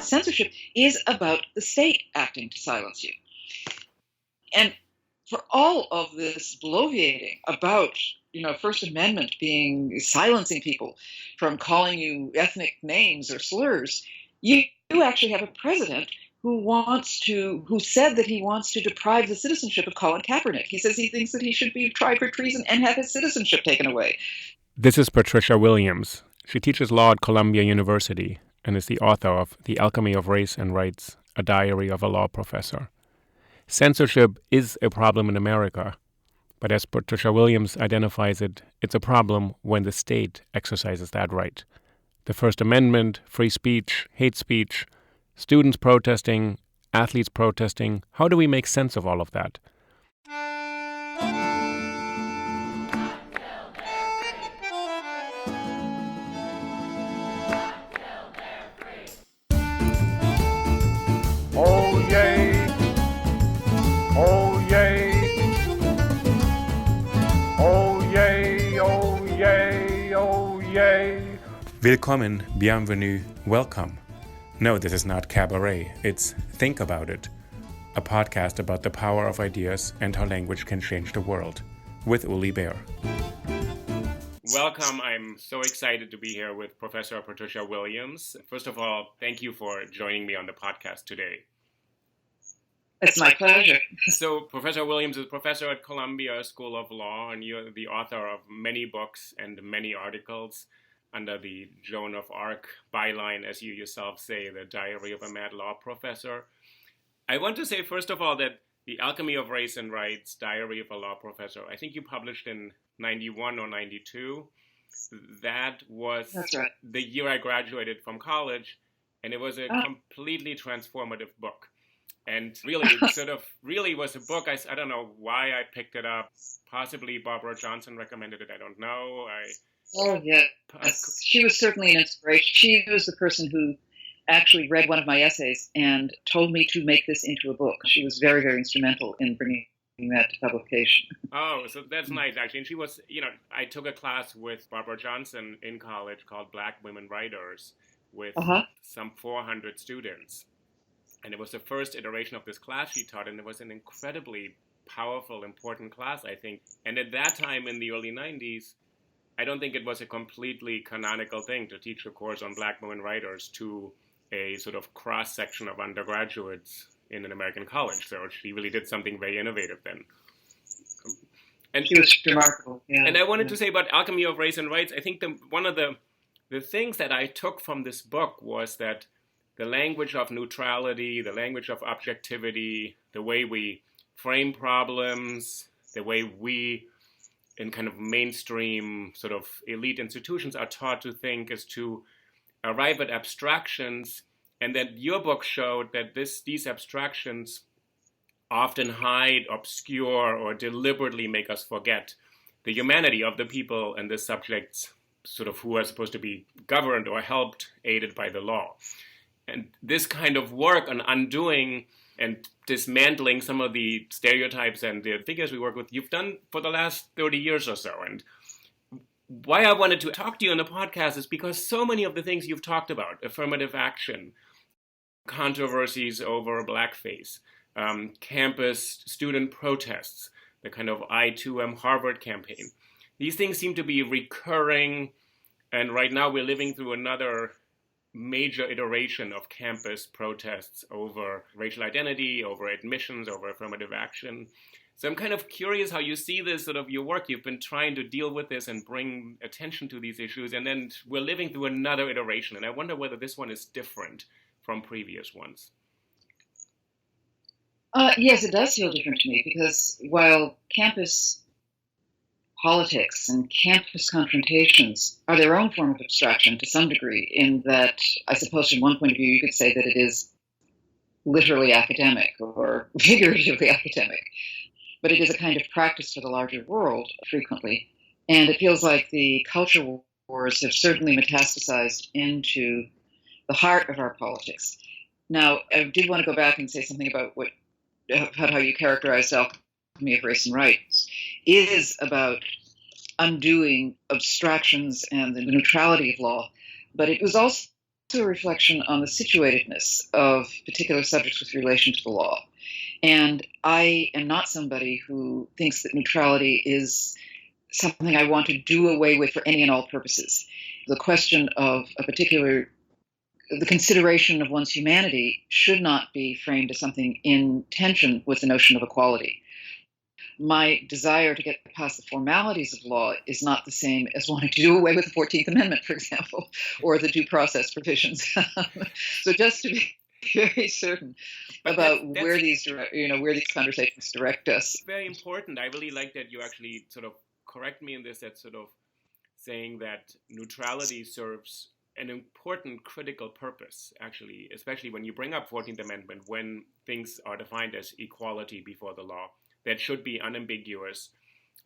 And censorship is about the state acting to silence you. And for all of this bloviating about, First Amendment being silencing people from calling you ethnic names or slurs, you actually have a president who said that he wants to deprive the citizenship of Colin Kaepernick. He says he thinks that he should be tried for treason and have his citizenship taken away. This is Patricia Williams. She teaches law at Columbia University and is the author of The Alchemy of Race and Rights, a diary of a law professor. Censorship is a problem in America, but as Patricia Williams identifies it, it's a problem when the state exercises that right. The First Amendment, free speech, hate speech, students protesting, athletes protesting. How do we make sense of all of that? Oh yay, oh yay, oh yay, oh yay, oh yay. Willkommen, bienvenue, welcome. No, this is not cabaret, it's Think About It, a podcast about the power of ideas and how language can change the world, with Uli Baer. Welcome, I'm so excited to be here with Professor Patricia Williams. First of all, thank you for joining me on the podcast today. It's my pleasure. So, Professor Williams is a professor at Columbia School of Law, and you're the author of many books and many articles under the Joan of Arc byline, as you yourself say, the Diary of a Mad Law Professor. I want to say, first of all, that The Alchemy of Race and Rights, Diary of a Law Professor, I think you published in 91 or 92. That's right. The year I graduated from college, and it was a completely transformative book. And really, it really was a book. I don't know why I picked it up. Possibly Barbara Johnson recommended it. I don't know. Oh, yeah. She was certainly an inspiration. She was the person who actually read one of my essays and told me to make this into a book. She was very, very instrumental in bringing that to publication. Oh, so that's nice, actually. And she was, I took a class with Barbara Johnson in college called Black Women Writers with some 400 students. And it was the first iteration of this class she taught, and it was an incredibly powerful, important class, I think. And at that time, in the early 90s, I don't think it was a completely canonical thing to teach a course on Black women writers to a sort of cross-section of undergraduates in an American college. So she really did something very innovative then. And she was remarkable. Yeah. And I wanted to say about Alchemy of Race and Rights, I think one of the things that I took from this book was that the language of neutrality, the language of objectivity, the way we frame problems, the way we in kind of mainstream sort of elite institutions are taught to think is to arrive at abstractions, and that your book showed that these abstractions often hide, obscure, or deliberately make us forget the humanity of the people and the subjects sort of who are supposed to be governed or helped, aided by the law. And this kind of work on undoing and dismantling some of the stereotypes and the figures we work with, you've done for the last 30 years or so. And why I wanted to talk to you on the podcast is because so many of the things you've talked about, affirmative action, controversies over blackface, campus student protests, the kind of I2M Harvard campaign, these things seem to be recurring. And right now we're living through another major iteration of campus protests over racial identity, over admissions, over affirmative action. So I'm kind of curious how you see this sort of your work. You've been trying to deal with this and bring attention to these issues, and then we're living through another iteration. And I wonder whether this one is different from previous ones. Yes, it does feel different to me, because while campus politics and campus confrontations are their own form of abstraction to some degree, in that I suppose from one point of view you could say that it is literally academic or figuratively academic, but it is a kind of practice for the larger world frequently. And it feels like the culture wars have certainly metastasized into the heart of our politics. Now, I did want to go back and say something about how you characterized Alchemy of Race and Rights is about undoing abstractions and the neutrality of law, but it was also a reflection on the situatedness of particular subjects with relation to the law. And I am not somebody who thinks that neutrality is something I want to do away with for any and all purposes. The question of the consideration of one's humanity should not be framed as something in tension with the notion of equality. My desire to get past the formalities of law is not the same as wanting to do away with the 14th Amendment, for example, or the due process provisions. So just to be very certain about where these conversations direct us. Very important. I really like that you actually sort of correct me in this, that sort of saying that neutrality serves an important critical purpose, actually, especially when you bring up 14th Amendment, when things are defined as equality before the law. That should be unambiguous,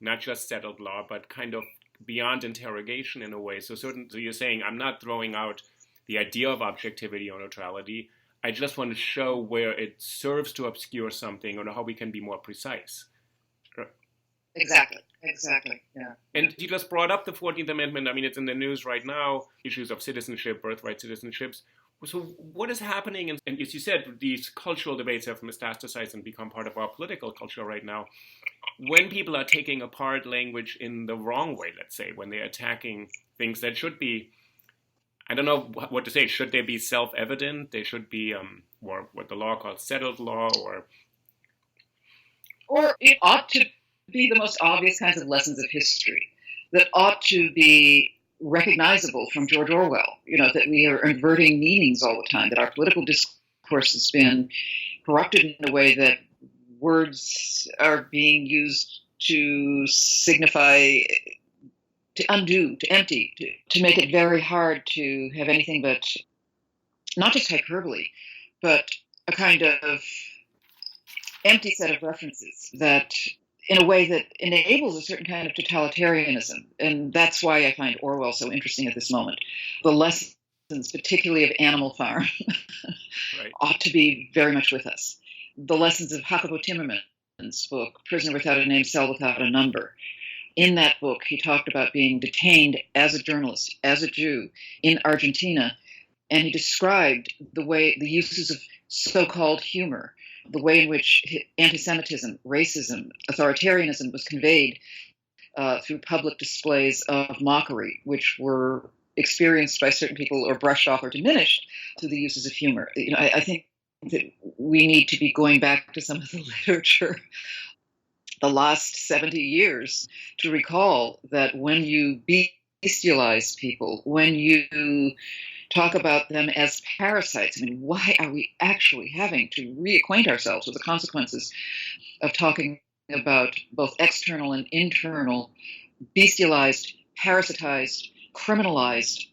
not just settled law, but kind of beyond interrogation in a way. So you're saying, I'm not throwing out the idea of objectivity or neutrality. I just want to show where it serves to obscure something or how we can be more precise. Exactly, yeah. And you just brought up the 14th Amendment. I mean, it's in the news right now, issues of citizenship, birthright citizenships. So what is happening? And as you said, these cultural debates have metastasized and become part of our political culture right now. When people are taking apart language in the wrong way, let's say, when they're attacking things that should be, I don't know what to say, should they be self-evident? They should be, or what the law calls settled law, or it ought to be the most obvious kinds of lessons of history that ought to be recognizable from George Orwell, that we are inverting meanings all the time, that our political discourse has been corrupted in a way that words are being used to signify, to undo, to empty, to make it very hard to have anything but not just hyperbole, but a kind of empty set of references that in a way that enables a certain kind of totalitarianism. And that's why I find Orwell so interesting at this moment. The lessons, particularly of Animal Farm, right, ought to be very much with us. The lessons of Jacobo Timmerman's book, Prisoner Without a Name, Cell Without a Number. In that book, he talked about being detained as a journalist, as a Jew, in Argentina, and he described the uses of so-called humor, the way in which anti-Semitism, racism, authoritarianism was conveyed through public displays of mockery, which were experienced by certain people or brushed off or diminished through the uses of humor. I think that we need to be going back to some of the literature the last 70 years to recall that when you bestialize people, when you talk about them as parasites, why are we actually having to reacquaint ourselves with the consequences of talking about both external and internal, bestialized, parasitized, criminalized,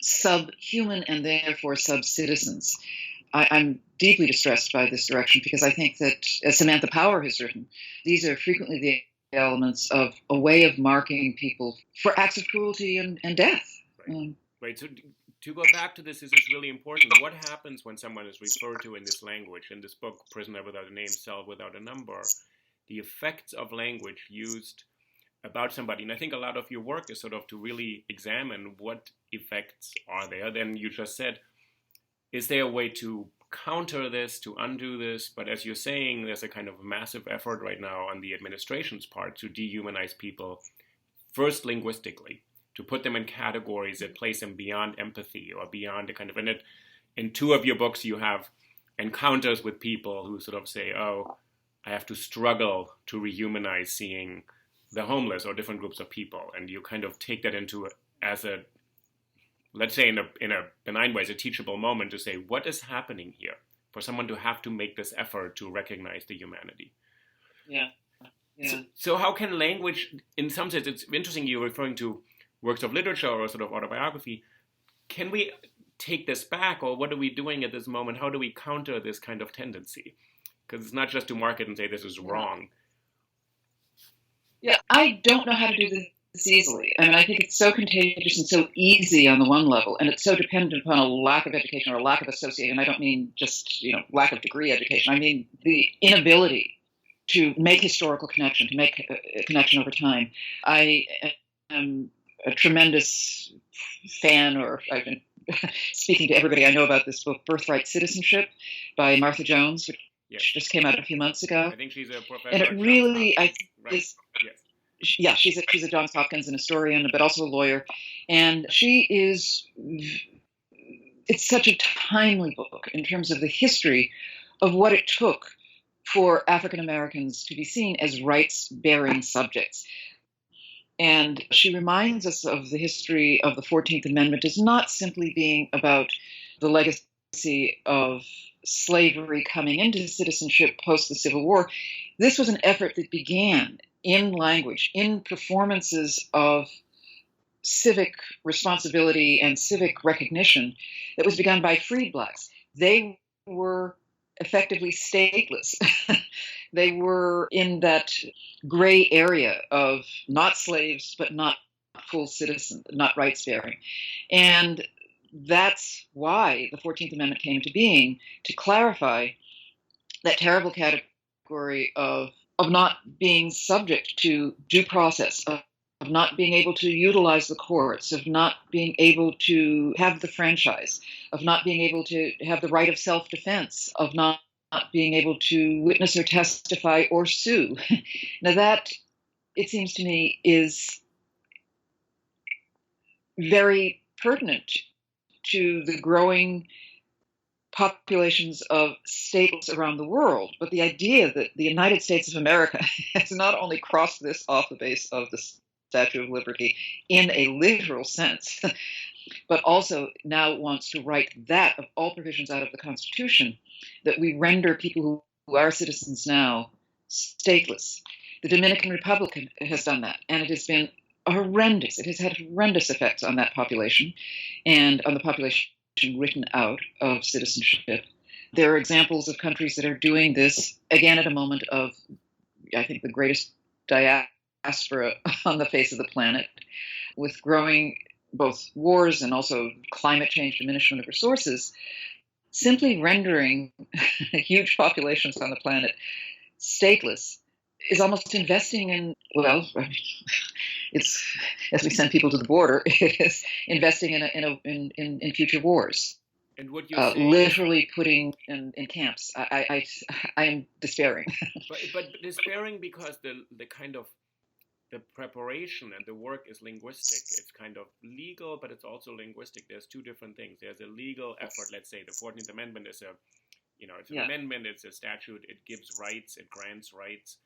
subhuman and therefore sub-citizens? I'm deeply distressed by this direction because I think that, as Samantha Power has written, these are frequently the elements of a way of marking people for acts of cruelty and death. Right. So to go back to this is really important. What happens when someone is referred to in this language, in this book, Prisoner Without a Name, Cell Without a Number, the effects of language used about somebody? And I think a lot of your work is sort of to really examine what effects are there. Then you just said, is there a way to counter this, to undo this? But as you're saying, there's a kind of massive effort right now on the administration's part to dehumanize people, first linguistically, to put them in categories that place them beyond empathy or beyond a kind of, in two of your books you have encounters with people who sort of say, oh, I have to struggle to rehumanize seeing the homeless or different groups of people. And you kind of take that into as a, let's say in a benign way, as a teachable moment to say, what is happening here for someone to have to make this effort to recognize the humanity? Yeah. So how can language, in some sense, it's interesting you're referring to works of literature or sort of autobiography. Can we take this back, or what are we doing at this moment? How do we counter this kind of tendency? Because it's not just to mark it and say this is wrong. Yeah, I don't know how to do this easily. I think it's so contagious and so easy on the one level, and it's so dependent upon a lack of education or a lack of association. I don't mean just, lack of degree education. I mean the inability to make historical connection, to make a connection over time. I am a tremendous fan, or I've been speaking to everybody I know about this book, Birthright Citizenship by Martha Jones, which Yes. just came out a few months ago. I think she's a professor. And it really, I think, right? is, Yes. yeah, she's a Johns Hopkins, an historian, but also a lawyer. And she is, it's such a timely book in terms of the history of what it took for African Americans to be seen as rights-bearing subjects. And she reminds us of the history of the 14th Amendment as not simply being about the legacy of slavery coming into citizenship post the Civil War. This was an effort that began in language, in performances of civic responsibility and civic recognition that was begun by freed blacks. They were effectively stateless. They were in that gray area of not slaves, but not full citizens, not rights-bearing. And that's why the 14th Amendment came into being, to clarify that terrible category of not being subject to due process, of not being able to utilize the courts, of not being able to have the franchise, of not being able to have the right of self-defense, of not being able to witness or testify or sue. Now that, it seems to me, is very pertinent to the growing populations of states around the world. But the idea that the United States of America has not only crossed this off the base of the Statue of Liberty in a literal sense, but also now wants to write that of all provisions out of the Constitution, that we render people who are citizens now stateless. The Dominican Republic has done that, and it has been horrendous. It has had horrendous effects on that population and on the population written out of citizenship. There are examples of countries that are doing this, again, at a moment of, I think, the greatest diaspora on the face of the planet, with growing both wars and also climate change, diminishment of resources, simply rendering huge populations on the planet stateless is almost investing in, well, it's, as we send people to the border, it is investing in future wars. And what you literally putting in camps. I am despairing. but despairing because the kind of the preparation and the work is linguistic. It's kind of legal, but it's also linguistic. There's two different things. There's a legal effort. Let's say the 14th Amendment is it's an amendment. It's a statute. It gives rights. It grants rights.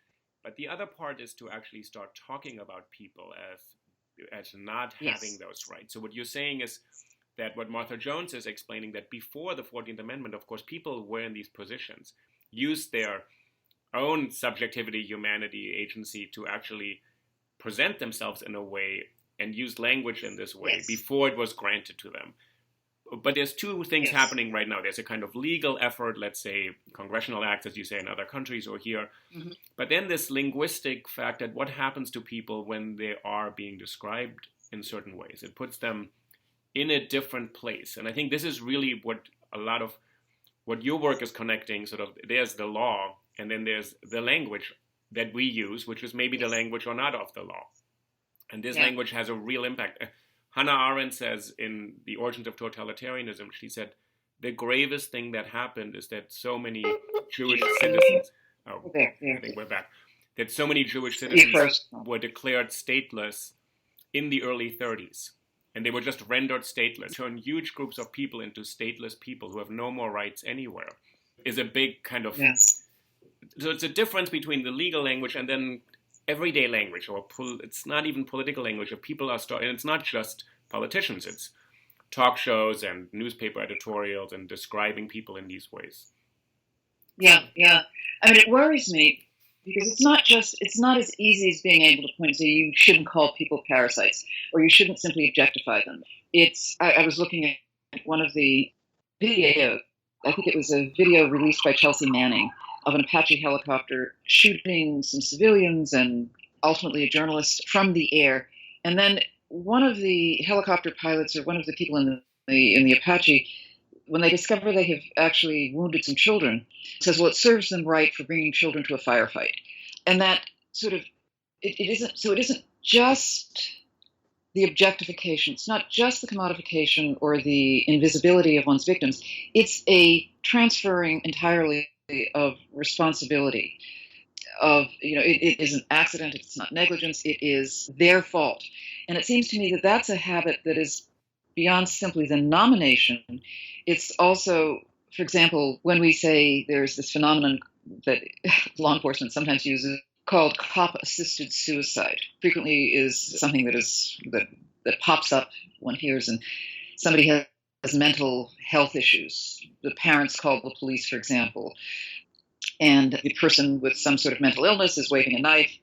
But the other part is to actually start talking about people as not having those rights. So what you're saying is that what Martha Jones is explaining, that before the 14th Amendment, of course, people were in these positions, used their own subjectivity, humanity, agency to actually present themselves in a way and use language in this way before it was granted to them. But there's two things happening right now. There's a kind of legal effort, let's say congressional acts, as you say, in other countries or here. Mm-hmm. But then this linguistic fact that what happens to people when they are being described in certain ways. It puts them in a different place. And I think this is really what a lot of what your work is connecting. Sort of, there's the law, and then there's the language that we use, which is maybe the language or not of the law. And this language has a real impact. Hannah Arendt says in The Origins of Totalitarianism, she said, the gravest thing that happened is that so many Jewish citizens, I think we're back, that so many Jewish citizens were declared stateless in the early 30s. And they were just rendered stateless. Turn huge groups of people into stateless people who have no more rights anywhere is a big kind of... So it's a difference between the legal language and then everyday language, or it's not even political language. If people are and it's not just politicians, it's talk shows and newspaper editorials and describing people in these ways. Yeah. I mean, it worries me because it's not as easy as being able to point and say you shouldn't call people parasites or you shouldn't simply objectify them. I was looking at one of the video, I think it was a video released by Chelsea Manning, of an Apache helicopter shooting some civilians and ultimately a journalist from the air. And then one of the helicopter pilots, or one of the people in the Apache, when they discover they have actually wounded some children, says, well, it serves them right for bringing children to a firefight. And that sort of, it isn't just the objectification. It's not just the commodification or the invisibility of one's victims. It's a transferring entirely of responsibility. It is an accident. It's not negligence. It is their fault. And it seems to me that that's a habit that is beyond simply the nomination. It's also, for example, when we say there's this phenomenon that law enforcement sometimes uses called cop-assisted suicide. Frequently is something that pops up, one hears, and somebody has mental health issues. The parents call the police, for example, and the person with some sort of mental illness is waving a knife,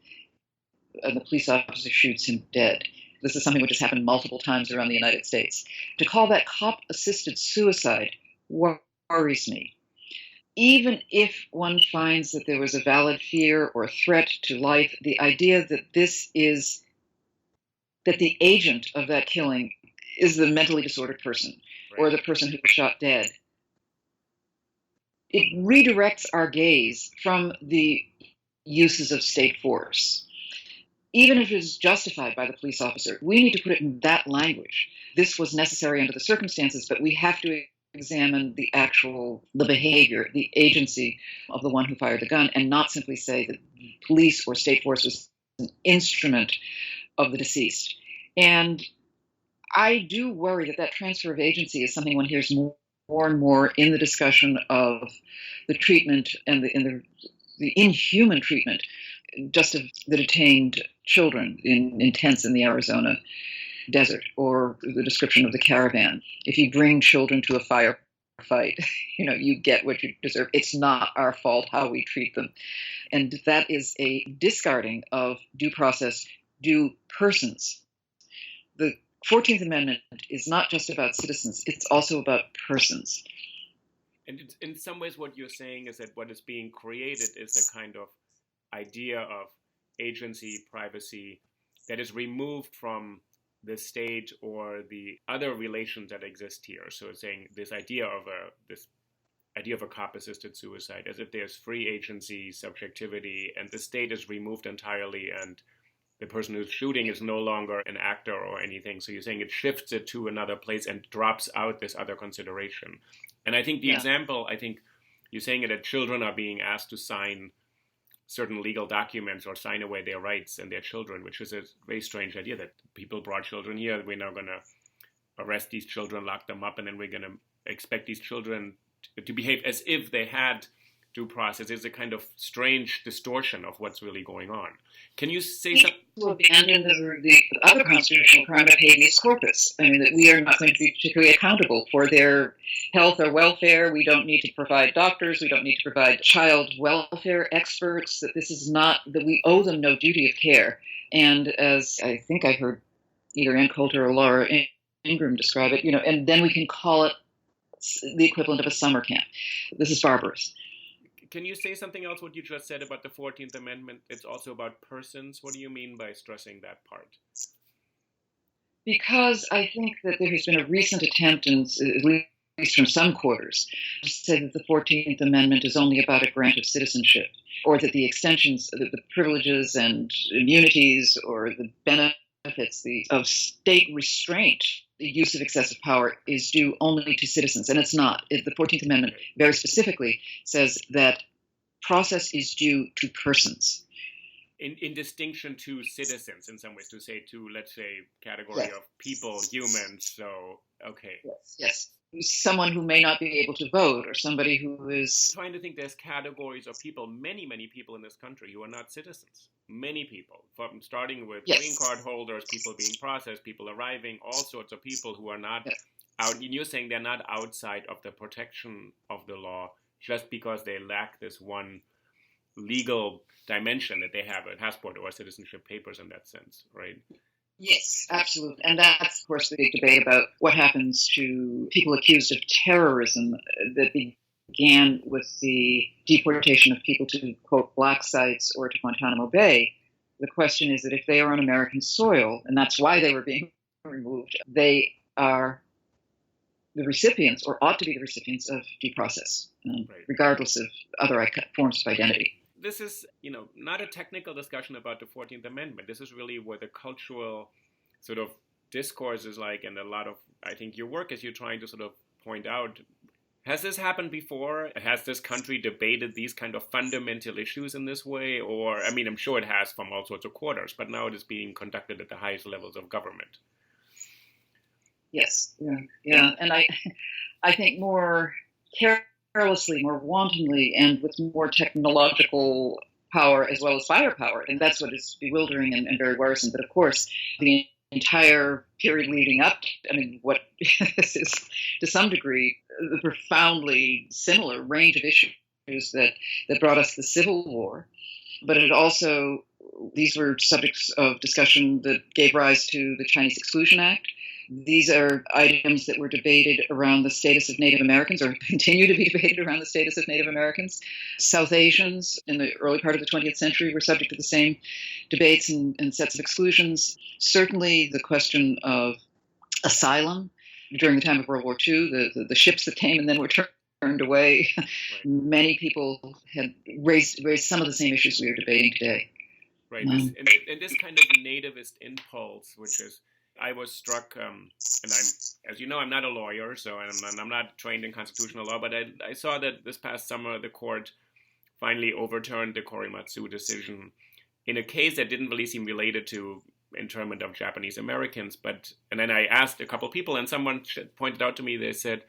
and the police officer shoots him dead. This is something which has happened multiple times around the United States. To call that cop-assisted suicide worries me. Even if one finds that there was a valid fear or threat to life, the idea that that the agent of that killing is the mentally disordered person, right, or the person who was shot dead, it redirects our gaze from the uses of state force. Even if it is justified by the police officer, we need to put it in that language. This was necessary under the circumstances, but we have to examine the behavior, the agency of the one who fired the gun, and not simply say that police or state force was an instrument of the deceased. And I do worry that transfer of agency is something one hears more and more in the discussion of the treatment and the inhuman treatment just of the detained children in tents in the Arizona desert, or the description of the caravan. If you bring children to a firefight, you get what you deserve. It's not our fault how we treat them. And that is a discarding of due process, due persons. The 14th Amendment is not just about citizens, it's also about persons. And in some ways what you're saying is that what is being created is a kind of idea of agency, privacy, that is removed from the state or the other relations that exist here. So it's saying this idea of a cop-assisted suicide, as if there's free agency, subjectivity, and the state is removed entirely, and the person who's shooting is no longer an actor or anything. So you're saying it shifts it to another place and drops out this other consideration. And I think the example, you're saying that children are being asked to sign certain legal documents or sign away their rights and their children, which is a very strange idea that people brought children here. We're now going to arrest these children, lock them up, and then we're going to expect these children to behave as if they had due process. It's a kind of strange distortion of what's really going on. Can you say something? To abandon the other constitutional crime of habeas corpus. I mean, that we are not going to be particularly accountable for their health or welfare. We don't need to provide doctors. We don't need to provide child welfare experts. That this is not, that we owe them no duty of care. And as I think I heard either Ann Coulter or Laura Ingram describe it, and then we can call it the equivalent of a summer camp. This is barbarous. Can you say something else what you just said about the 14th Amendment? It's also about persons. What do you mean by stressing that part? Because I think that there has been a recent attempt, at least from some quarters, to say that the 14th Amendment is only about a grant of citizenship, or that the extensions, the privileges and immunities or the benefits of state restraint, the use of excessive power, is due only to citizens. And it's not. The 14th Amendment very specifically says that process is due to persons. In distinction to citizens, in some ways, to say to, let's say, category of people, humans. So, okay. Yes. Someone who may not be able to vote, or somebody who is... I'm trying to think there's categories of people, many, many people in this country who are not citizens. Many people, from starting with green card holders, people being processed, people arriving, all sorts of people who are not out. And you're saying they're not outside of the protection of the law just because they lack this one legal dimension that they have a passport or citizenship papers in that sense, right? Yes, absolutely. And that's, of course, the big debate about what happens to people accused of terrorism that began with the deportation of people to, quote, black sites or to Guantanamo Bay. The question is that if they are on American soil, and that's why they were being removed, they are the recipients, or ought to be the recipients, of due process, regardless of other forms of identity. This is, not a technical discussion about the 14th Amendment. This is really where the cultural sort of discourse is like, and a lot of, I think, your work as you're trying to sort of point out, has this happened before? Has this country debated these kind of fundamental issues in this way? Or, I mean, I'm sure it has from all sorts of quarters, but now it is being conducted at the highest levels of government. Yes, yeah. And I think more carelessly, more wantonly, and with more technological power as well as firepower. And that's what is bewildering and very worrisome. But of course, the entire period leading up, what this is to some degree the profoundly similar range of issues that brought us the Civil War. But it also, these were subjects of discussion that gave rise to the Chinese Exclusion Act. These are items that were debated around the status of Native Americans, or continue to be debated around the status of Native Americans. South Asians in the early part of the 20th century were subject to the same debates and sets of exclusions. Certainly the question of asylum during the time of World War II, the ships that came and then were turned away. Right. Many people had raised some of the same issues we are debating today. Right, and this kind of nativist impulse, which is, I was struck, and as you know, I'm not a lawyer, so I'm not trained in constitutional law, but I saw that this past summer the court finally overturned the Korematsu decision in a case that didn't really seem related to internment of Japanese Americans. And then I asked a couple people, and someone pointed out to me, they said,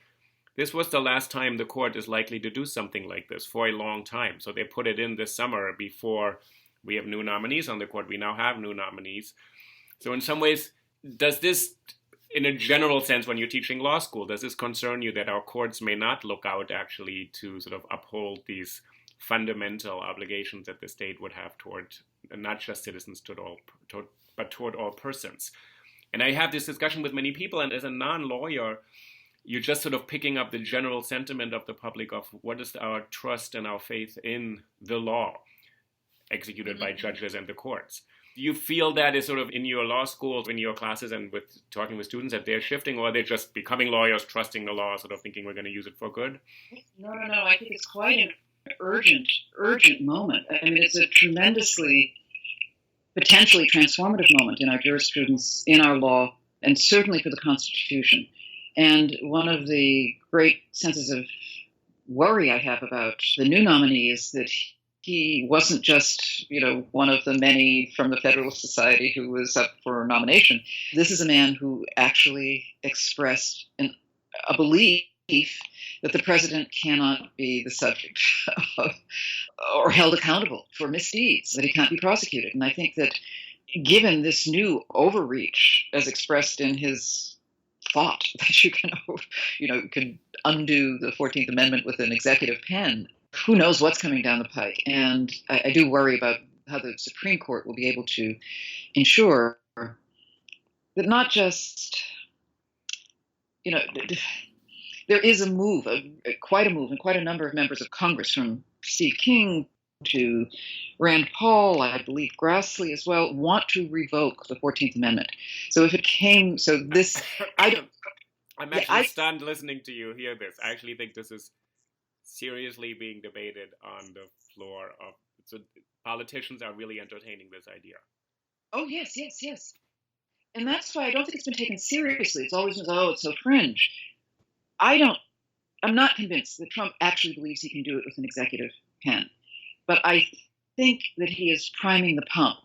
this was the last time the court is likely to do something like this for a long time. So they put it in this summer before we have new nominees on the court. We now have new nominees. So in some ways, does this, in a general sense, when you're teaching law school, does this concern you that our courts may not look out actually to sort of uphold these fundamental obligations that the state would have toward not just citizens, but toward all persons? And I have this discussion with many people, and as a non-lawyer, you're just sort of picking up the general sentiment of the public of what is our trust and our faith in the law executed by judges and the courts. Do you feel that is sort of in your law schools, in your classes, and with talking with students, that they're shifting, or are they just becoming lawyers, trusting the law, sort of thinking we're going to use it for good? No. I think it's quite an urgent moment. It's a tremendously, potentially transformative moment in our jurisprudence, in our law, and certainly for the Constitution. And one of the great senses of worry I have about the new nominee is that he wasn't just, one of the many from the Federalist Society who was up for nomination. This is a man who actually expressed a belief that the president cannot be the subject of, or held accountable for misdeeds, that he can't be prosecuted. And I think that given this new overreach as expressed in his thought that you can undo the 14th Amendment with an executive pen, who knows what's coming down the pike. And I do worry about how the Supreme Court will be able to ensure that not just, there is a move, quite a move, and quite a number of members of Congress, from Steve King to Rand Paul, I believe Grassley as well, want to revoke the 14th Amendment. So if it came, I'm actually stunned listening to you hear this. I actually think this is seriously being debated on the floor of, so politicians are really entertaining this idea. Oh, yes. And that's why I don't think it's been taken seriously. It's always, it's so fringe. I'm not convinced that Trump actually believes he can do it with an executive pen. But I think that he is priming the pump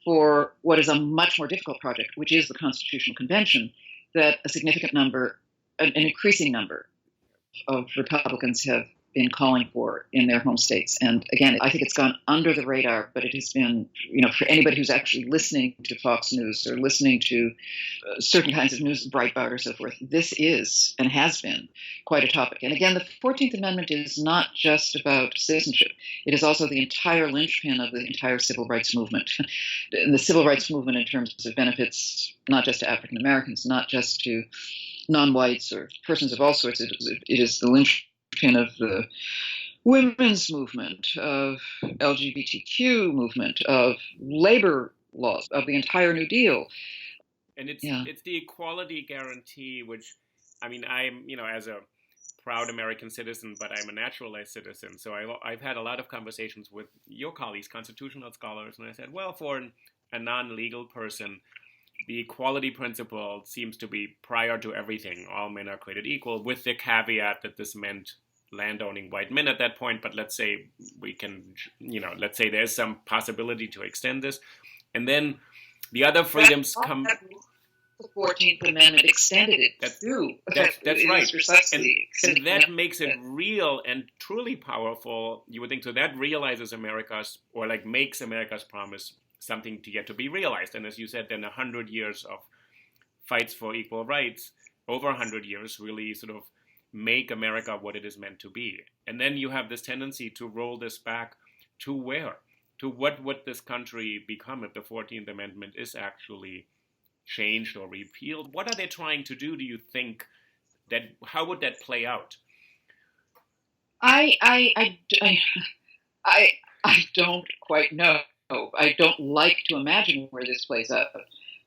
for what is a much more difficult project, which is the Constitutional Convention, that a significant number, an increasing number of Republicans have been calling for in their home states. And again, I think it's gone under the radar, but it has been, for anybody who's actually listening to Fox News or listening to certain kinds of news, Breitbart or so forth, this is and has been quite a topic. And again, the 14th Amendment is not just about citizenship. It is also the entire linchpin of the entire civil rights movement. And the civil rights movement in terms of benefits, not just to African Americans, not just to non-whites or persons of all sorts. It is the linchpin of the women's movement, of LGBTQ movement, of labor laws, of the entire New Deal. And it's the equality guarantee, which, I'm, as a proud American citizen, but I'm a naturalized citizen. So I've had a lot of conversations with your colleagues, constitutional scholars, and I said, well, for a non-legal person, the equality principle seems to be prior to everything. All men are created equal, with the caveat that this meant landowning white men at that point. But let's say we can, let's say there's some possibility to extend this. And then the other freedoms come. The 14th Amendment extended it through. That's right. And that makes it Yeah. real and truly powerful, you would think. So that realizes America's, or like makes America's promise something to yet to be realized. And as you said, then 100 years of fights for equal rights, over 100 years, really sort of make America what it is meant to be. And then you have this tendency to roll this back to where? To what would this country become if the 14th Amendment is actually changed or repealed? What are they trying to do you think? How would that play out? I don't quite know. I don't like to imagine where this plays out.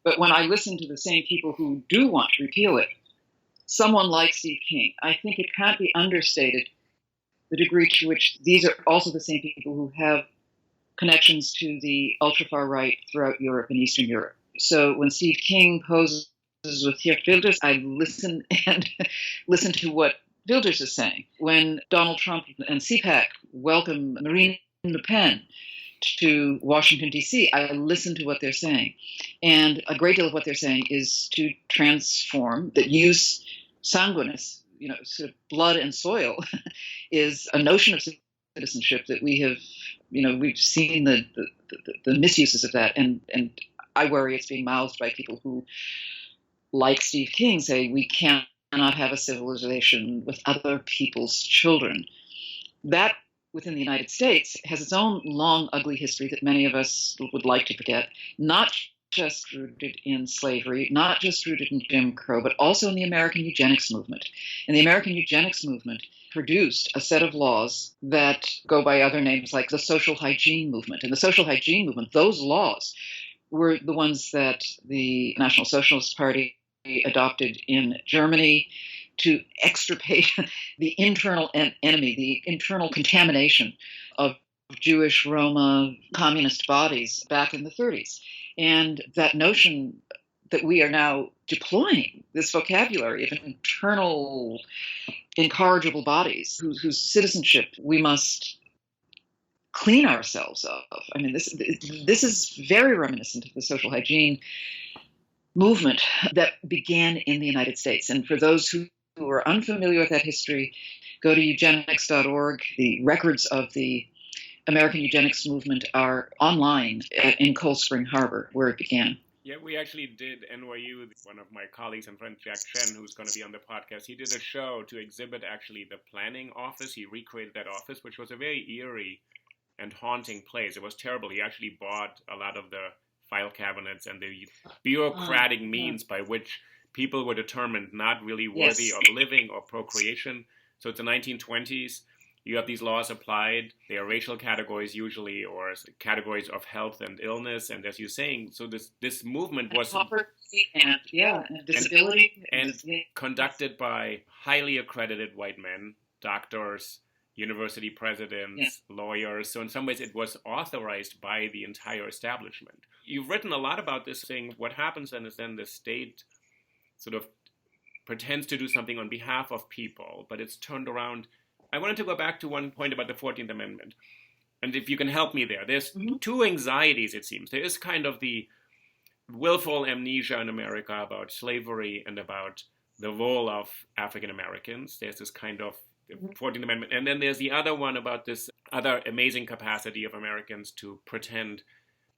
But when I listen to the same people who do want to repeal it, someone like Steve King, I think it can't be understated the degree to which these are also the same people who have connections to the ultra-far right throughout Europe and Eastern Europe. So when Steve King poses with Geert Wilders, I listen to what Wilders is saying. When Donald Trump and CPAC welcome Marine Le Pen to Washington, D.C., I listen to what they're saying. And a great deal of what they're saying is to transform, that use sanguinis, sort of blood and soil, is a notion of citizenship that we have, we've seen the misuses of that. And I worry it's being mouthed by people who, like Steve King, say we cannot have a civilization with other people's children. That, within the United States, has its own long, ugly history that many of us would like to forget, not just rooted in slavery, not just rooted in Jim Crow, but also in the American eugenics movement. And the American eugenics movement produced a set of laws that go by other names like the social hygiene movement. And the social hygiene movement, those laws were the ones that the National Socialist Party adopted in Germany to extirpate the internal enemy, the internal contamination of Jewish, Roma, communist bodies back in the 30s. And that notion that we are now deploying, this vocabulary of internal, incorrigible bodies whose citizenship we must clean ourselves of. I mean, this is very reminiscent of the social hygiene movement that began in the United States. And for those who are unfamiliar with that history, go to eugenics.org. The records of the American eugenics movement are online in Cold Spring Harbor, where it began. Yeah, we actually did NYU. One of my colleagues and friends, Jack Chen, who's going to be on the podcast, he did a show to exhibit actually the planning office. He recreated that office, which was a very eerie and haunting place. It was terrible. He actually bought a lot of the file cabinets and the bureaucratic means by which people were determined not really worthy of living or procreation. So it's the 1920s. You have these laws applied. They are racial categories usually, or categories of health and illness. And as you're saying, so this movement was and disability and conducted by highly accredited white men, doctors, university presidents, lawyers. So in some ways it was authorized by the entire establishment. You've written a lot about this thing. What happens then is then the state sort of pretends to do something on behalf of people, but it's turned around. I wanted to go back to one point about the 14th Amendment. And if you can help me there, there's two anxieties, it seems. There is kind of the willful amnesia in America about slavery and about the role of African Americans. There's this kind of 14th Amendment. And then there's the other one about this other amazing capacity of Americans to pretend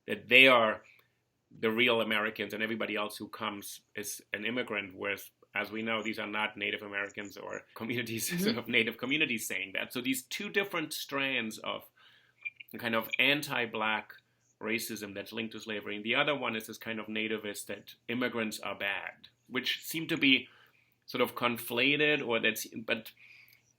that they are the real Americans and everybody else who comes is an immigrant, whereas, as we know, these are not Native Americans or communities, sort of Native communities saying that. So these two different strands of kind of anti-Black racism that's linked to slavery. And the other one is this kind of nativist that immigrants are bad, which seem to be sort of conflated, but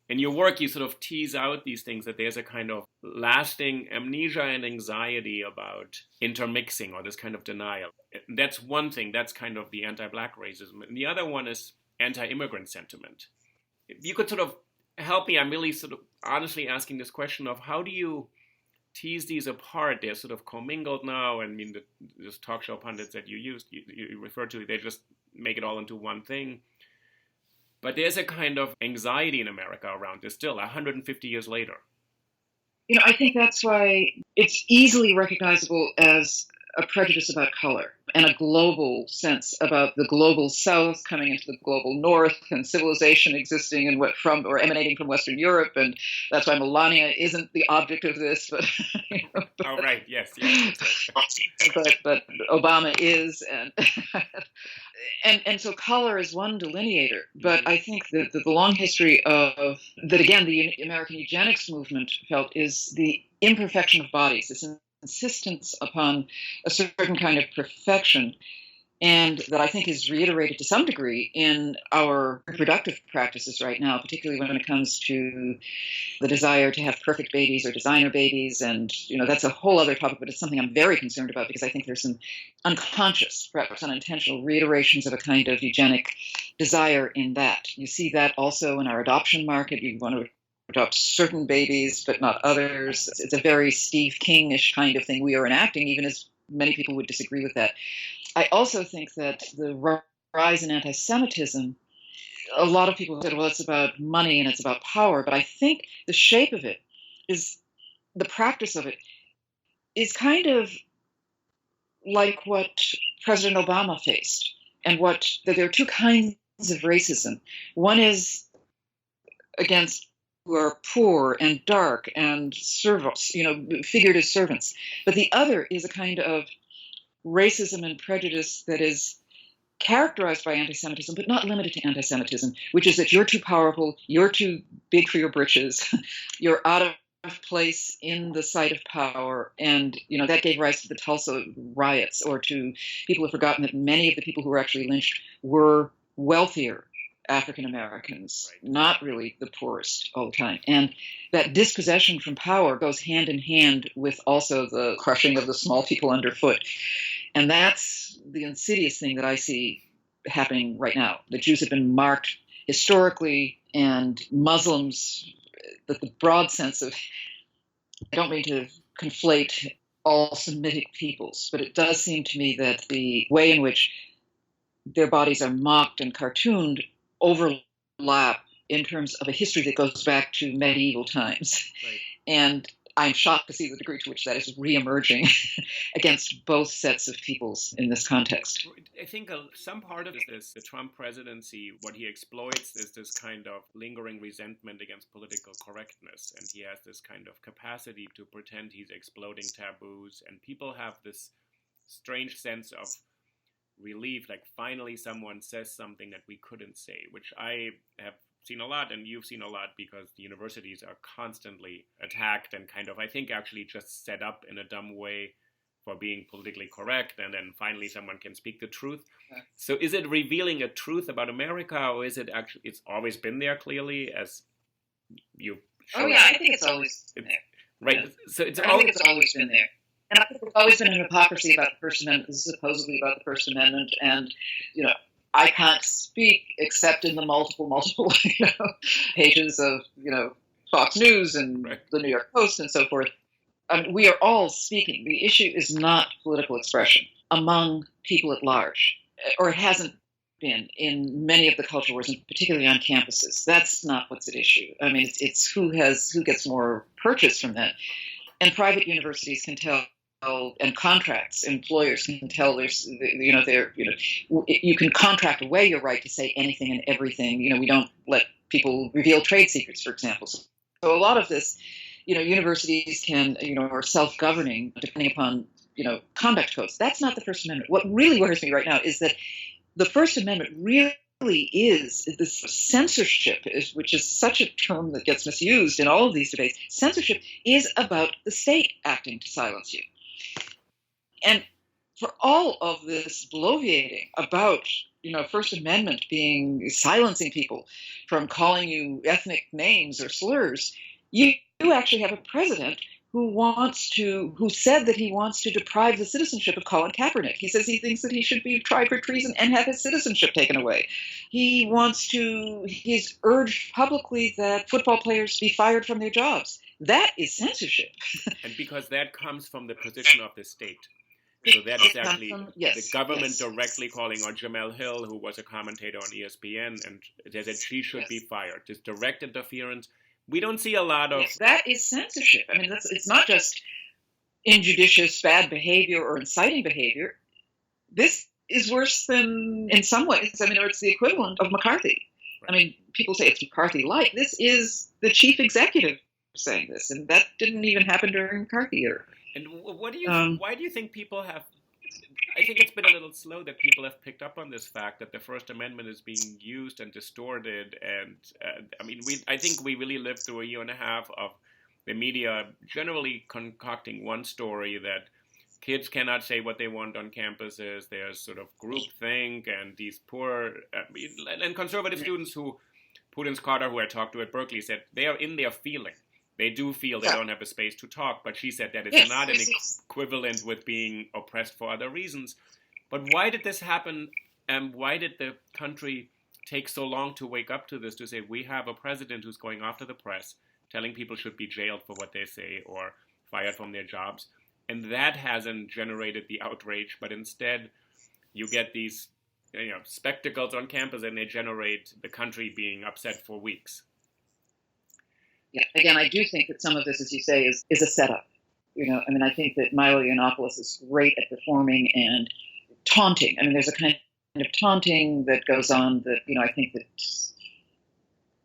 in your work, you sort of tease out these things, that there's a kind of lasting amnesia and anxiety about intermixing or this kind of denial. That's one thing. That's kind of the anti-Black racism. And the other one is anti-immigrant sentiment. If you could sort of help me, I'm really sort of honestly asking this question of how do you tease these apart. They're sort of commingled now. I mean, those talk show pundits that you refer to, they just make it all into one thing. But there's a kind of anxiety in America around this still, 150 years later. I think that's why it's easily recognizable as a prejudice about color and a global sense about the global South coming into the global North and civilization existing and from or emanating from Western Europe, and that's why Melania isn't the object of this, but oh right, yes, but Obama is, and so color is one delineator. But I think that the long history of that, again, the American eugenics movement felt is the imperfection of bodies. This insistence upon a certain kind of perfection, and that I think is reiterated to some degree in our reproductive practices right now, particularly when it comes to the desire to have perfect babies or designer babies. And, that's a whole other topic, but it's something I'm very concerned about because I think there's some unconscious, perhaps unintentional reiterations of a kind of eugenic desire in that. You see that also in our adoption market. You want to adopt certain babies, but not others. It's a very Steve King-ish kind of thing we are enacting, even as many people would disagree with that. I also think that the rise in anti-Semitism, a lot of people said, well, it's about money and it's about power, but I think the shape of it is, the practice of it is kind of like what President Obama faced, and that there are two kinds of racism. One is against who are poor and dark and servants, figured as servants. But the other is a kind of racism and prejudice that is characterized by anti-Semitism, but not limited to anti-Semitism, which is that you're too powerful, you're too big for your britches, you're out of place in the sight of power. And, that gave rise to the Tulsa riots, or to people who have forgotten that many of the people who were actually lynched were wealthier African Americans, not really the poorest all the time. And that dispossession from power goes hand in hand with also the crushing of the small people underfoot. And that's the insidious thing that I see happening right now. The Jews have been marked historically, and Muslims, the broad sense of, I don't mean to conflate all Semitic peoples, but it does seem to me that the way in which their bodies are mocked and cartooned overlap in terms of a history that goes back to medieval times. Right. And I'm shocked to see the degree to which that is reemerging against both sets of peoples in this context. I think some part of this, the Trump presidency, what he exploits is this kind of lingering resentment against political correctness. And he has this kind of capacity to pretend he's exploding taboos. And people have this strange sense of relief, like finally someone says something that we couldn't say, which I have seen a lot, and you've seen a lot, because the universities are constantly attacked and kind of, I think, actually just set up in a dumb way for being politically correct, and then finally someone can speak the truth. So is it revealing a truth about America, or is it actually, it's always been there clearly, as you showed? Oh yeah, I think it's always been there. Right. Yeah. So it's I think it's always been there. And I think there's always been an hypocrisy about the First Amendment. This is supposedly about the First Amendment, and, I can't speak except in the multiple pages of, Fox News and the New York Post and so forth. We are all speaking. The issue is not political expression among people at large, or it hasn't been in many of the culture wars, and particularly on campuses. That's not what's at issue. I mean, it's who gets more purchase from that. And private universities can tell, and contracts, employers can tell you can contract away your right to say anything and everything. We don't let people reveal trade secrets, for example. So a lot of this, universities can, are self-governing depending upon, conduct codes. That's not the First Amendment. What really worries me right now is that the First Amendment really is this censorship, which is such a term that gets misused in all of these debates. Censorship is about the state acting to silence you. And for all of this bloviating about, First Amendment being silencing people from calling you ethnic names or slurs, you actually have a president who said that he wants to deprive the citizenship of Colin Kaepernick. He says he thinks that he should be tried for treason and have his citizenship taken away. He's urged publicly that football players be fired from their jobs. that is censorship. And because that comes from the position of the state. So that is actually the government directly calling on Jamel Hill, who was a commentator on ESPN, and they said she should be fired. This direct interference. We don't see a lot of... that is censorship. I mean, it's not just injudicious bad behavior or inciting behavior. This is worse than, in some ways, I mean, it's the equivalent of McCarthy. Right. I mean, people say it's McCarthy-like. This is the chief executive saying this, and that didn't even happen during McCarthy era. And what do you? Why do you think people have? I think it's been a little slow that people have picked up on this fact that the First Amendment is being used and distorted. And I mean, I think we really lived through a year and a half of the media generally concocting one story that kids cannot say what they want on campuses. There's sort of groupthink, and these poor and conservative students who Putin's Carter, who I talked to at Berkeley, said they are in their feeling. They do feel they don't have a space to talk, but she said that it's not an equivalent with being oppressed for other reasons. But why did this happen, and why did the country take so long to wake up to this, to say we have a president who's going after the press, telling people should be jailed for what they say or fired from their jobs, and that hasn't generated the outrage, but instead you get these spectacles on campus and they generate the country being upset for weeks. Yeah, again, I do think that some of this, as you say, is a setup. I mean, I think that Milo Yiannopoulos is great at performing and taunting. I mean, there's a kind of taunting that goes on that, I think that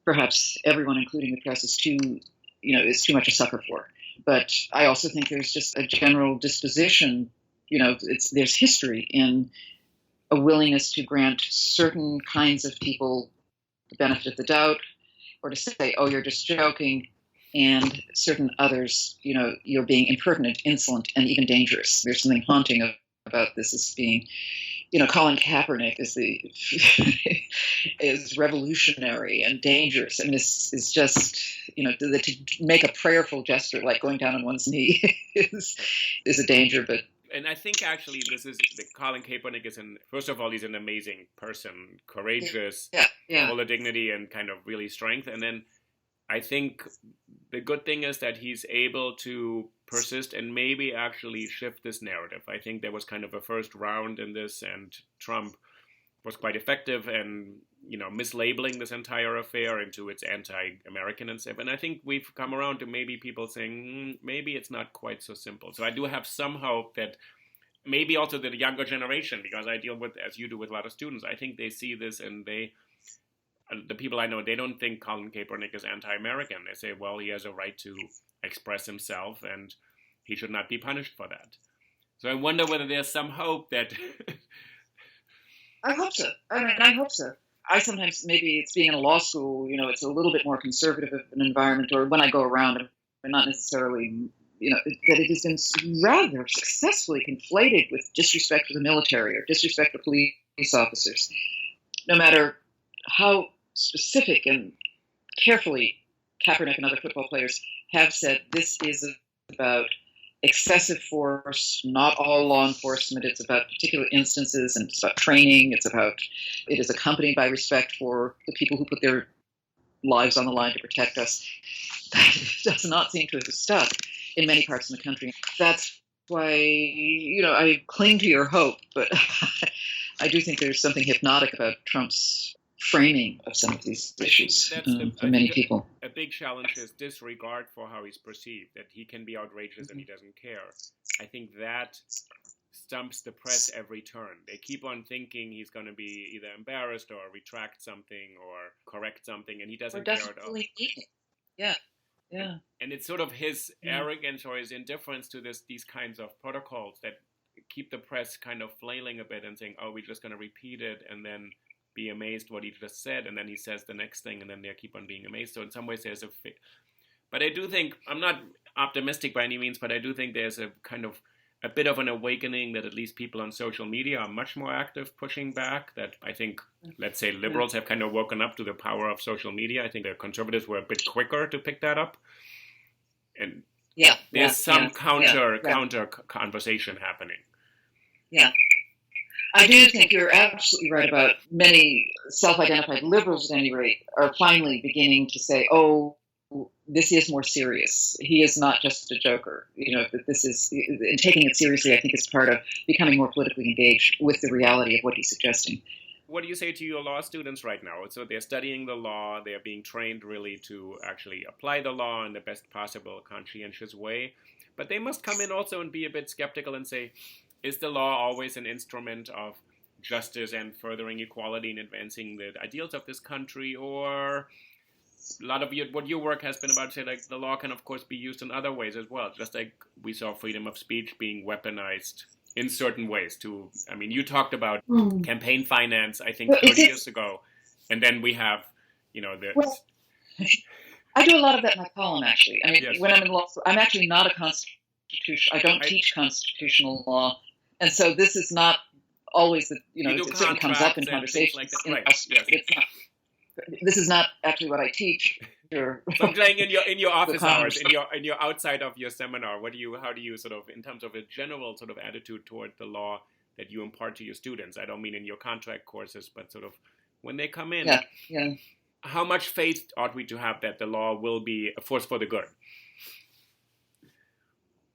perhaps everyone, including the press, is too much a sucker for. But I also think there's just a general disposition, there's history in a willingness to grant certain kinds of people the benefit of the doubt, or to say, oh, you're just joking, and certain others, you're being impertinent, insolent, and even dangerous. There's something haunting about this as being, Colin Kaepernick is revolutionary and dangerous, and this is just, to make a prayerful gesture like going down on one's knee is a danger, but. And I think actually Colin Kaepernick first of all, he's an amazing person, courageous, full of dignity and kind of really strength. And then I think the good thing is that he's able to persist and maybe actually shift this narrative. I think there was kind of a first round in this, and Trump was quite effective and, mislabeling this entire affair into its anti-American and stuff. And I think we've come around to maybe people saying, maybe it's not quite so simple. So I do have some hope that maybe also the younger generation, because I deal with, as you do, with a lot of students, I think they see this and the people I know, they don't think Colin Kaepernick is anti-American. They say, well, he has a right to express himself and he should not be punished for that. So I wonder whether there's some hope that... I hope so. I hope so. I sometimes, maybe it's being in a law school, it's a little bit more conservative of an environment, or when I go around, and not necessarily, that it has been rather successfully conflated with disrespect for the military or disrespect for police officers. No matter how specific and carefully Kaepernick and other football players have said, this is about excessive force, not all law enforcement. It's about particular instances, and it's about training. It is accompanied by respect for the people who put their lives on the line to protect us. That does not seem to have stuck in many parts of the country. That's why, I cling to your hope, but I do think there's something hypnotic about Trump's framing of some of these issues for many people. A big challenge is disregard for how he's perceived, that he can be outrageous and he doesn't care. I think that stumps the press every turn. They keep on thinking he's going to be either embarrassed or retract something or correct something, and he doesn't care at all. Yeah. Yeah. And it's sort of his arrogance or his indifference to these kinds of protocols that keep the press kind of flailing a bit and saying, oh, we're just going to repeat it and then be amazed what he just said, and then he says the next thing, and then they keep on being amazed. So in some ways there's but I do think, I'm not optimistic by any means, but I do think there's a kind of a bit of an awakening that at least people on social media are much more active pushing back, that I think, let's say, liberals have kind of woken up to the power of social media. I think the conservatives were a bit quicker to pick that up. And there's some counter conversation happening. Yeah. I do think you're absolutely right about many self-identified liberals, at any rate, are finally beginning to say, oh, this is more serious. He is not just a joker. That this is, and taking it seriously, I think, is part of becoming more politically engaged with the reality of what he's suggesting. What do you say to your law students right now? So they're studying the law, they're being trained really to actually apply the law in the best possible conscientious way, but they must come in also and be a bit skeptical and say, is the law always an instrument of justice and furthering equality and advancing the ideals of this country? Or a lot of what your work has been about, say, like, the law can of course be used in other ways as well, just like we saw freedom of speech being weaponized in certain ways to, I mean, you talked about campaign finance, I think, 30 years ago, and then we have, Well, I do a lot of that in my column, actually. I mean, yes. When I'm in law school, I'm actually not I don't teach constitutional law, and so this is not always it certainly comes up in conversations. Like that. Right. Yes. It's not. This is not actually what I teach. So I'm saying in your office hours, in your outside of your seminar, how do you sort of, in terms of a general sort of attitude toward the law that you impart to your students? I don't mean in your contract courses, but sort of when they come in. Yeah. How much faith ought we to have that the law will be a force for the good?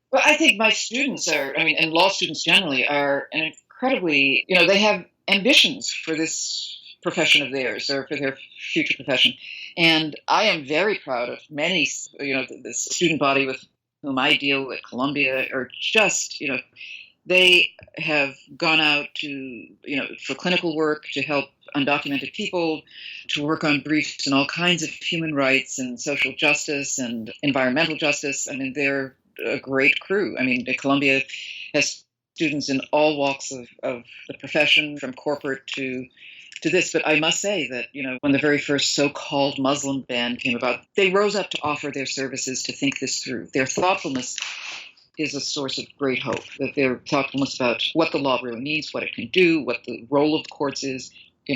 Well, I think my students and law students generally are incredibly, they have ambitions for this profession of theirs or for their future profession. And I am very proud of many, the student body with whom I deal at Columbia are just, they have gone out to, for clinical work, to help undocumented people, to work on briefs and all kinds of human rights and social justice and environmental justice. I mean, they're a great crew. I mean, Columbia has students in all walks of the profession, from corporate to this. But I must say that, when the very first so-called Muslim ban came about, they rose up to offer their services to think this through. Their thoughtfulness is a source of great hope, that their thoughtfulness about what the law really means, what it can do, what the role of the courts is,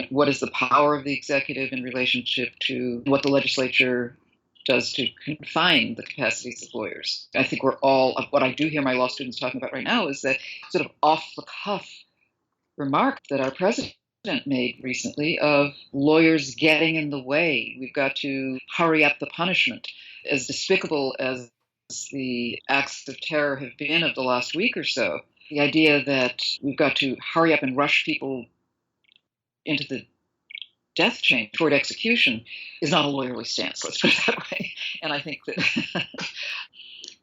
what is the power of the executive in relationship to what the legislature does to confine the capacities of lawyers. I think what I do hear my law students talking about right now is that sort of off-the-cuff remark that our president made recently of lawyers getting in the way. We've got to hurry up the punishment. As despicable as the acts of terror have been of the last week or so, the idea that we've got to hurry up and rush people into the death chain toward execution is not a lawyerly stance, let's put it that way. And I think that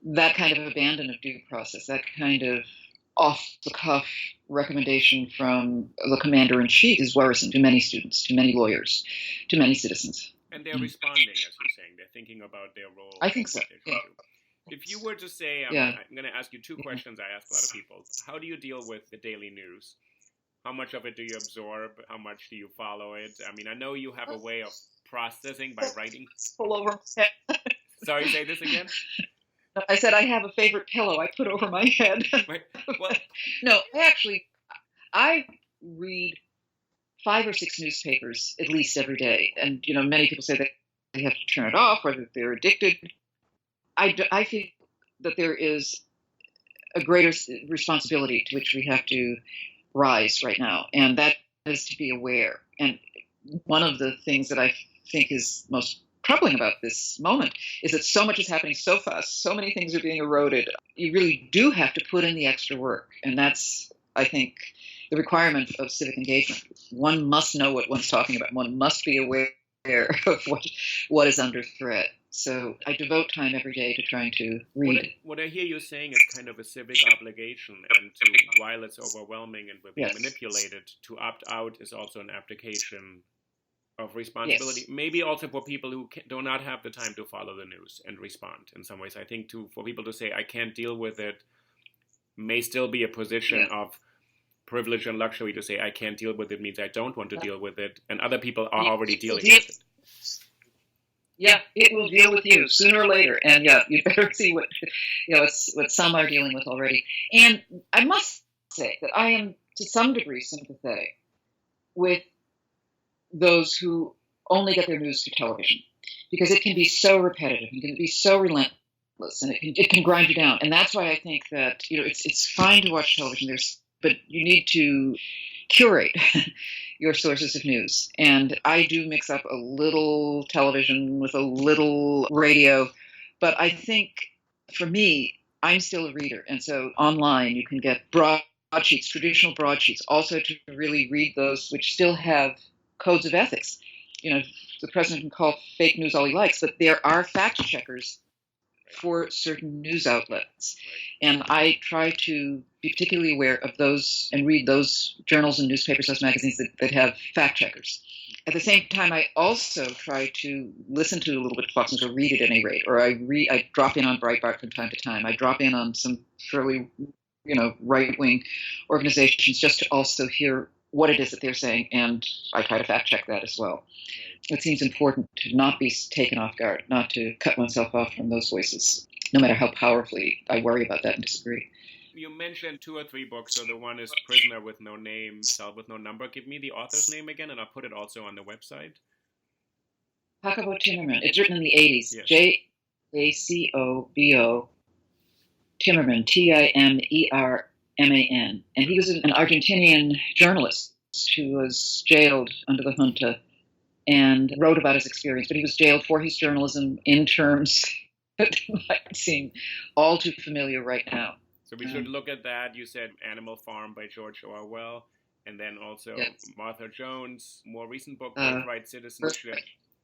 that kind of abandon of due process, that kind of off-the-cuff recommendation from the commander-in-chief is worrisome to many students, to many lawyers, to many citizens. And they're responding, as you're saying. They're thinking about their role. I think so. Yeah. If you were to say, I'm going to ask you two questions I ask a lot of people. How do you deal with the daily news? How much of it do you absorb? How much do you follow it? I mean, I know you have a way of processing by writing. Pull over. Sorry, say this again? I said I have a favorite pillow I put over my head. Well, no, I read 5 or 6 newspapers at least every day. And, many people say that they have to turn it off or that they're addicted. I feel that there is a greater responsibility to which we have to rise right now, and that is to be aware. And one of the things that I think is most troubling about this moment is that so much is happening so fast, so many things are being eroded. You really do have to put in the extra work, and that's, I think, the requirement of civic engagement. One must know what one's talking about. One must be aware of what is under threat. So I devote time every day to trying to read. What I hear you saying is kind of a civic obligation, and while it's overwhelming and we're being manipulated, to opt out is also an abdication of responsibility. Yes. Maybe also for people who do not have the time to follow the news and respond. In some ways, I think for people to say, I can't deal with it, may still be a position of privilege and luxury. To say, I can't deal with it means I don't want to deal with it, and other people are already dealing with it. Yeah, it will deal with you sooner or later, and you better see what some are dealing with already. And I must say that I am to some degree sympathetic with those who only get their news through television, because it can be so repetitive, it can be so relentless, and it can grind you down. And that's why I think that it's fine to watch television, but you need to curate your sources of news. And I do mix up a little television with a little radio But I think for me, I'm still a reader. And so online you can get broadsheets, traditional broadsheets, also to really read those which still have codes of ethics. The president can call fake news all he likes, but there are fact checkers for certain news outlets. And I try to be particularly aware of those and read those journals and newspapers, those magazines that have fact checkers. At the same time, I also try to listen to a little bit of Fox News, or read at any rate, or I drop in on Breitbart from time to time. I drop in on some fairly, right-wing organizations just to also hear what it is that they're saying, and I try to fact check that as well. It seems important to not be taken off guard, not to cut oneself off from those voices, no matter how powerfully I worry about that and disagree. You mentioned 2 or 3 books. So the one is Prisoner with No Name, Cell with No Number. Give me the author's name again, and I'll put it also on the website. Jacobo Timmerman. It's written in the 80s. Yes. Jacobo Timmerman, Timerman. And he was an Argentinian journalist who was jailed under the junta and wrote about his experience. But he was jailed for his journalism in terms that might seem all too familiar right now. So we should look at that. You said Animal Farm by George Orwell, and then also Martha Jones' more recent book, Birthright Citizenship,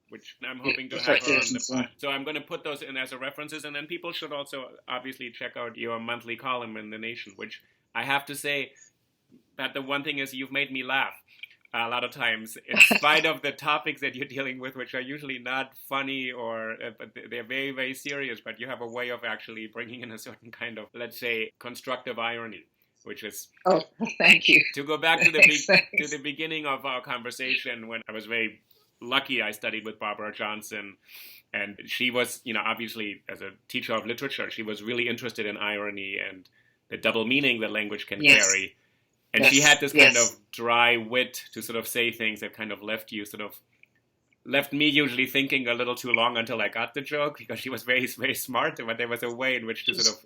which I'm hoping to have her on the pod. So I'm going to put those in as references, and then people should also obviously check out your monthly column in The Nation, which I have to say that the one thing is you've made me laugh a lot of times, in spite of the topics that you're dealing with, which are usually not funny or but they're very, very serious, but you have a way of actually bringing in a certain kind of, let's say, constructive irony, which is... Oh, thank you. To go back to the beginning of our conversation, when I was very lucky, I studied with Barbara Johnson, and she was, obviously, as a teacher of literature, she was really interested in irony and the double meaning that language can carry. And she had this kind of dry wit to sort of say things that kind of left me usually thinking a little too long until I got the joke, because she was very, very smart, but there was a way in which to sort of...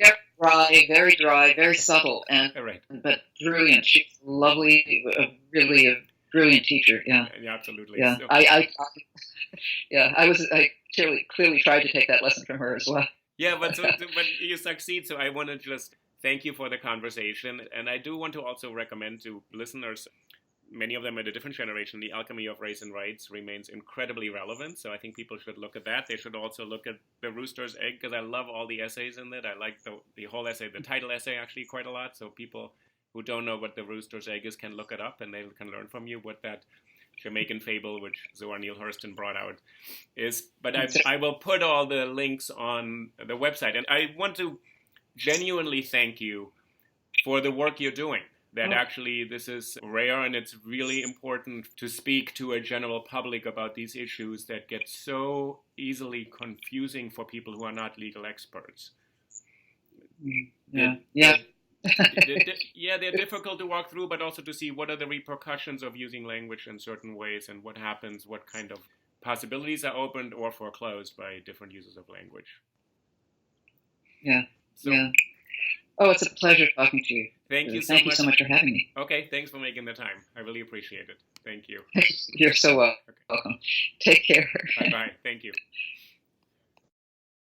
Very dry, very subtle, but brilliant. She's lovely, really a brilliant teacher, yeah. Yeah, absolutely. Yeah, so, I clearly tried to take that lesson from her as well. Yeah, but you succeed, so I want to just... Thank you for the conversation. And I do want to also recommend to listeners, many of them at a different generation, The Alchemy of Race and Rights remains incredibly relevant. So I think people should look at that. They should also look at The Rooster's Egg, because I love all the essays in it. I like the whole essay, the title essay actually quite a lot. So people who don't know what The Rooster's Egg is can look it up, and they can learn from you what that Jamaican fable, which Zora Neale Hurston brought out, is. But I will put all the links on the website. And I want to genuinely thank you for the work you're doing. That actually this is rare, and it's really important to speak to a general public about these issues that get so easily confusing for people who are not legal experts. Yeah. They're difficult to walk through, but also to see what are the repercussions of using language in certain ways, and what happens, what kind of possibilities are opened or foreclosed by different uses of language. Oh, it's a pleasure talking to you. Thank you so much for having me. Okay, thanks for making the time. I really appreciate it. Thank you. You're so welcome. Take care. Bye-bye. Thank you.